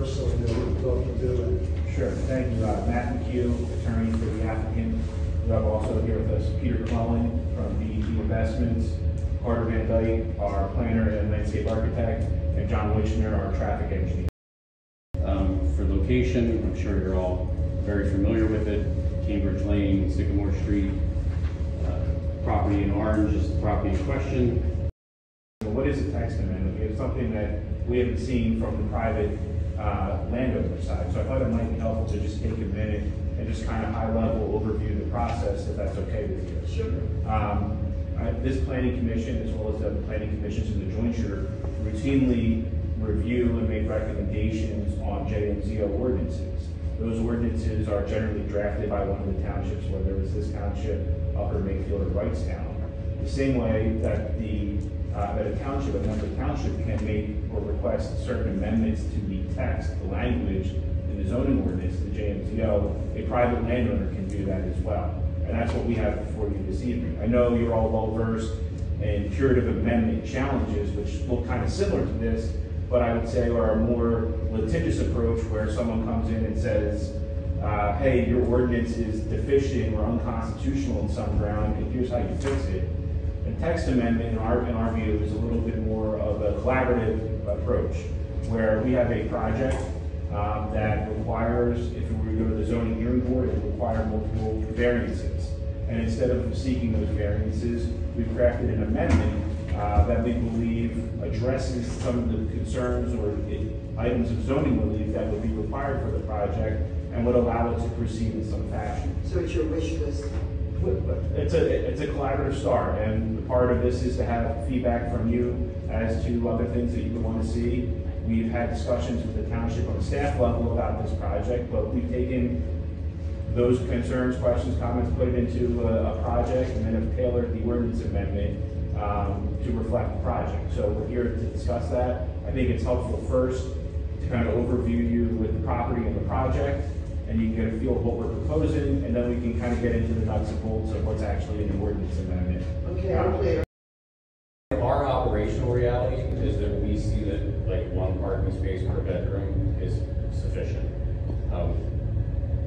first so we know what we're talking to? Sure, thank you. Matt McHugh, attorney for the applicant. We have also here with us Peter Cullen from BET Investments, Carter Van Dyke, our planner and landscape architect, and John Wichner, our traffic engineer. For location, I'm sure you're all very familiar with it. Cambridge Lane, Sycamore Street, property in orange is the property in question. What is a text amendment? It's something that we haven't seen from the private landowner side. So I thought it might be helpful to just take a minute and just kind of high-level overview the process, if that's okay with you. Sure. This planning commission, as well as the planning commissions in the jointure, routinely review and make recommendations on JMZO ordinances. Those ordinances are generally drafted by one of the townships, whether it's this township, Upper Makefield, or Wrightstown. The same way that that a township, a member township, can make or request certain amendments to the text, the language in the zoning ordinance, the JMZO, a private landowner can do that as well. And that's what we have before you this evening. I know you're all well versed in curative amendment challenges, which look kind of similar to this, but I would say are a more litigious approach where someone comes in and says, hey, your ordinance is deficient or unconstitutional in some ground, and here's how you fix it. And text amendment, in our view, is a little bit more of a collaborative approach, where we have a project that requires, if we were to go to the zoning hearing board, it would require multiple variances. And instead of seeking those variances, we've crafted an amendment that we believe addresses some of the concerns or items of zoning relief that would be required for the project and would allow it to proceed in some fashion. So it's your wish list? It's a collaborative start, and part of this is to have feedback from you as to other things that you would want to see. We've had discussions with the township on the staff level about this project, but we've taken those concerns, questions, comments, put it into a project, and then have tailored the ordinance amendment to reflect the project. So we're here to discuss that. I think it's helpful first to kind of overview you with the property and the project, and you can get a feel of what we're proposing, and then we can kind of get into the nuts and bolts of what's actually in the ordinance amendment. Okay, I'm clear. Our operational reality is that we see that like one parking space per bedroom is sufficient.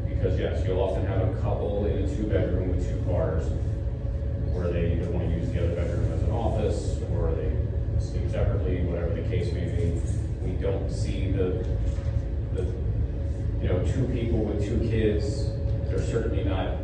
Because yes, you'll often have a couple in a 2-bedroom with 2 cars, where they either want to use the other bedroom as an office, or they sleep separately, whatever the case may be. We don't see the 2 people with 2 kids. They're certainly not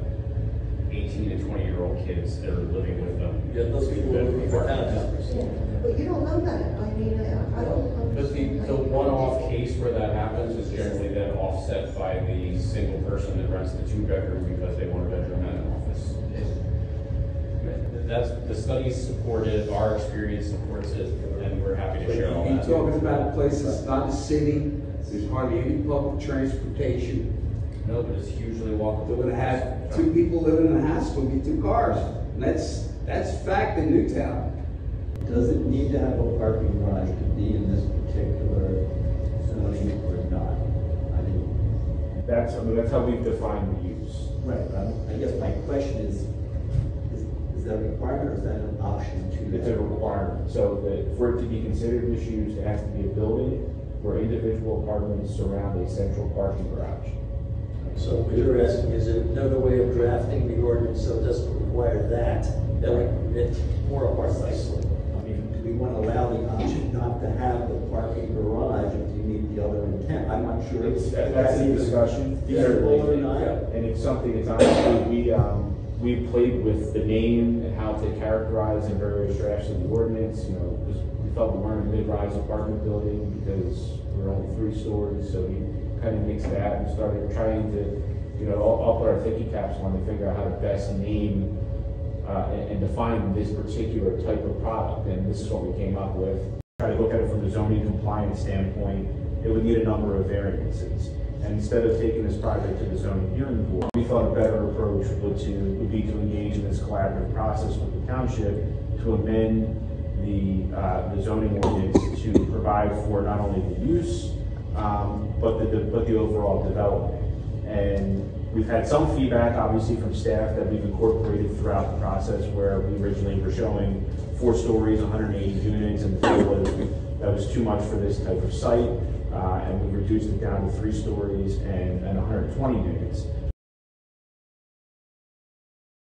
18 and 20-year-old kids that are living with them. Yeah, those people are looking for houses. Yeah, but you don't know that. I mean, I don't But the one-off case where that happens is generally then offset by the single person that rents the 2-bedroom because they want a bedroom and an office. That's, the studies support it, our experience supports it, and we're happy to share all You're that. talking about places, not a city, there's hardly any public transportation. No, but it's hugely They're walkable. gonna have 2 people living in a house, will be 2 cars. And that's fact in Newtown. Does it need to have a parking garage to be in this particular zoning or not? I mean, That's how we've defined the use. right, I guess my question is that a requirement or is that an option to? It's a requirement. So that for it to be considered this use, it has to be a building where individual apartments surround a central parking garage. So what you're asking is another way of drafting the ordinance so it doesn't require that would permit more apartments. I mean, do we want to allow the option not to have the parking garage if you meet the other intent? I'm not sure. That's a discussion. Feasible or not? And it's something that's honestly, we played with the name and how to characterize in various drafts of the ordinance, because we felt we weren't a mid-rise apartment building because we're only 3 stories, so we kind of mixed that and started trying to, all put our thinking caps on to figure out how to best name and define this particular type of product, and this is what we came up with. Try to look at it from a zoning compliance standpoint, it would need a number of variances. And instead of taking this project to the zoning hearing board, we thought a better approach would be to engage in this collaborative process with the township to amend the zoning ordinance to provide for not only the use, but the overall development. And we've had some feedback, obviously, from staff that we've incorporated throughout the process, where we originally were showing 4 stories, 180 units, and felt that was too much for this type of site. and we've reduced it down to 3 stories and 120 units.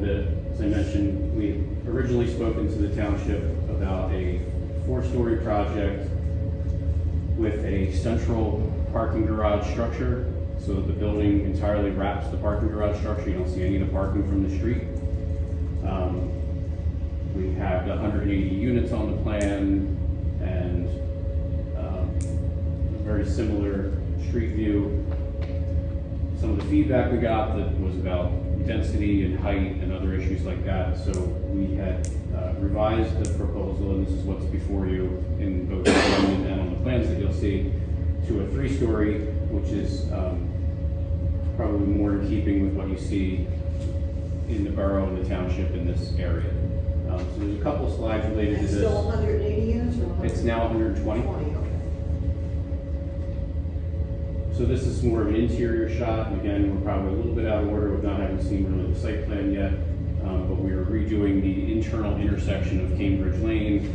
As I mentioned, we originally spoken to the township about a 4-story project with a central parking garage structure, so that the building entirely wraps the parking garage structure. You don't see any of the parking from the street. We have the 180 units on the plan and a very similar street view. Some of the feedback we got that was about density and height and other issues like that. So we had revised the proposal, and this is what's before you in both the amendment and on the plans that you'll see, to a 3-story, which is probably more in keeping with what you see in the borough and the township in this area. So there's a couple slides related to It's this. still 180 units or 100? It's now 120. 20, okay. So this is more of an interior shot. Again, we're probably a little bit out of order with not having seen really the site plan yet, but we are redoing the internal intersection of Cambridge Lane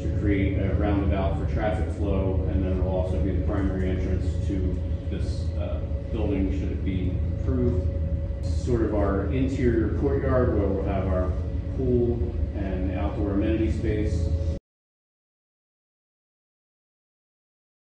to create a roundabout for traffic flow, and then it will also be the primary entrance to this building should it be approved. Sort of our interior courtyard where we'll have our pool and outdoor amenity space.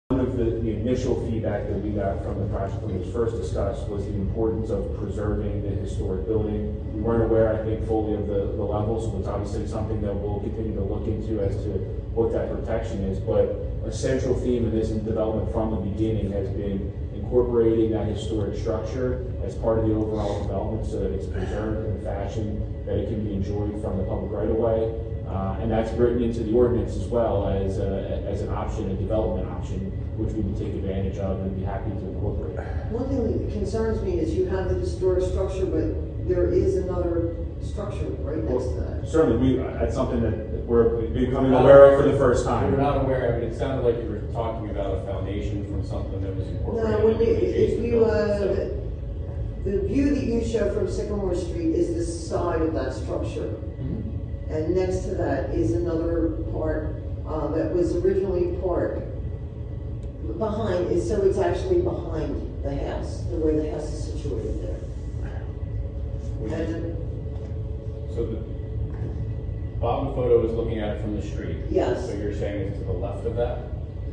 One of the initial feedback that we got from the project when it was first discussed was the importance of preserving the historic building. We weren't aware, I think, fully of the levels, so it's obviously something that we'll continue to look into as to what that protection is. But a central theme in this development from the beginning has been incorporating that historic structure as part of the overall development so that it's preserved in a fashion that it can be enjoyed from the public right of way. And that's written into the ordinance as well as an option, a development option, which we would take advantage of and be happy to incorporate. One thing that concerns me is you have the historic structure, but there is another structure right next to that. Certainly, that's something that we're becoming aware of for the first We're time. not aware of it. It sounded like you were talking about a foundation from something that was incorporated. No, when into the if adjacent you, building, so- the view that you show from Sycamore Street is the side of that structure. And next to that is another part that was originally part behind, so it's actually behind the house, the way the house is situated there. And, So the bottom photo is looking at it from the street. Yes. So you're saying it's to the left of that?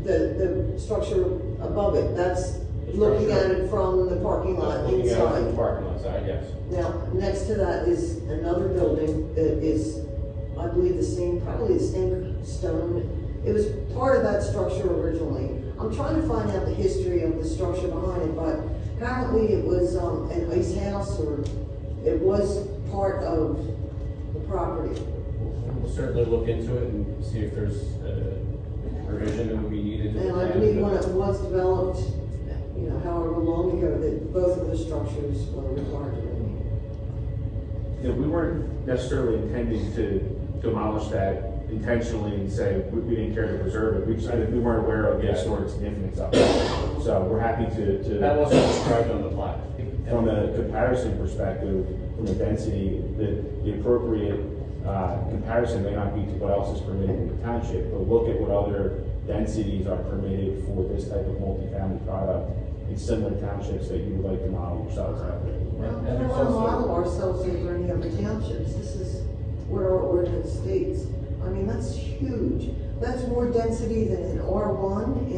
the structure above it, that's looking at it from the parking lot Looking at it from the inside. parking lot side, yes. Now, next to that is another building that is, I believe, the same, probably the same stone. It was part of that structure originally. I'm trying to find out the history of the structure behind it, but apparently it was an ice house, or it was part of the property. We'll certainly look into it and see if there's a revision that would be needed. to the And I plan. believe when it was developed, you know, however long ago, that both of the structures were required to remain. Yeah, we weren't necessarily intending to demolish that intentionally and say we didn't care to preserve it. We weren't aware of the historic significance of it. So we're happy to That wasn't described on the plan. from a comparison perspective, from a density, the appropriate comparison may not be to what else is permitted in the township, but look at what other densities are permitted for this type of multifamily product in similar townships that you would like to model yourselves out there. Well, we And don't it's want to also- model ourselves over any other townships. This is what our ordinance states. I mean, that's huge. That's more density than in R1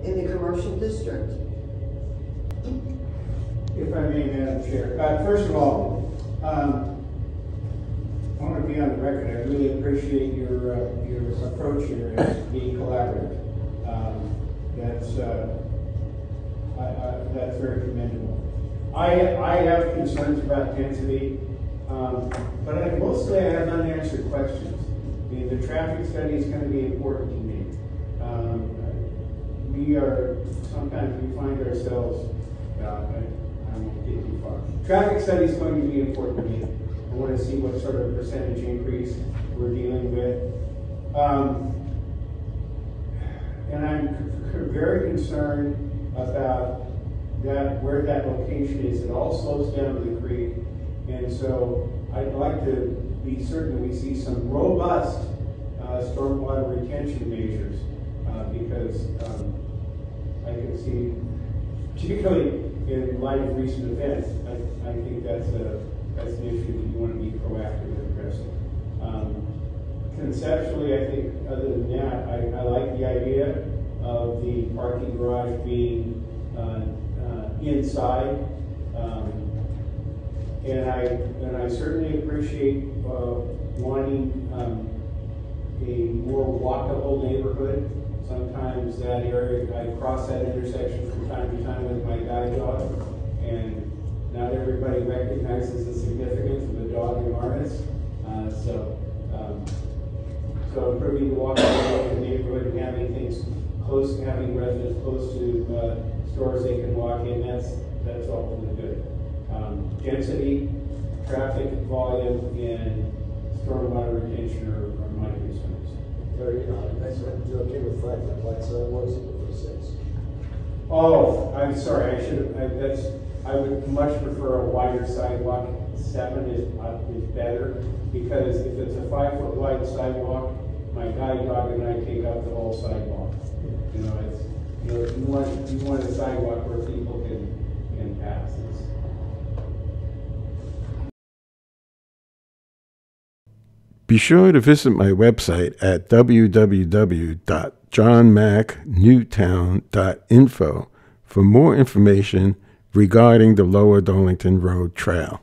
in the commercial district. If I may, Madam Chair. First of all, I want to be on the record. I really appreciate your approach here as being collaborative. That's very commendable. I have concerns about density, but mostly I have unanswered questions. I mean, the traffic study is going to be important to me. Sometimes we find ourselves, I won't get too far. Traffic study is going to be important to me. I want to see what sort of percentage increase we're dealing with. And I'm very concerned about where that location is. It all slows down to the creek. And so I'd like to be certain that we see some robust stormwater retention measures because I can see, particularly in light of recent events, I think that's an issue that you want to be proactive in addressing. Conceptually, I think other than that, I like the idea of the parking garage being inside. And I certainly appreciate wanting a more walkable neighborhood. Sometimes that area, I cross that intersection from time to time with my guide dog, and not everybody recognizes the significance of a dog in harness. So improving the walkability of the neighborhood and having things close, having residents close to stores they can walk in, that's all for the good. Density, traffic volume, and stormwater retention are my concerns. Very, that's what you're okay with 5 foot wide sidewalks for 6. Oh, I'm sorry, I would much prefer a wider sidewalk. 7 is better, because if it's a 5 foot wide sidewalk, my guide dog and I take up the whole sidewalk. You know, you want a sidewalk where people can pass. Be sure to visit my website at www.johnmacnewtown.info for more information regarding the Lower Darlington Road Trail.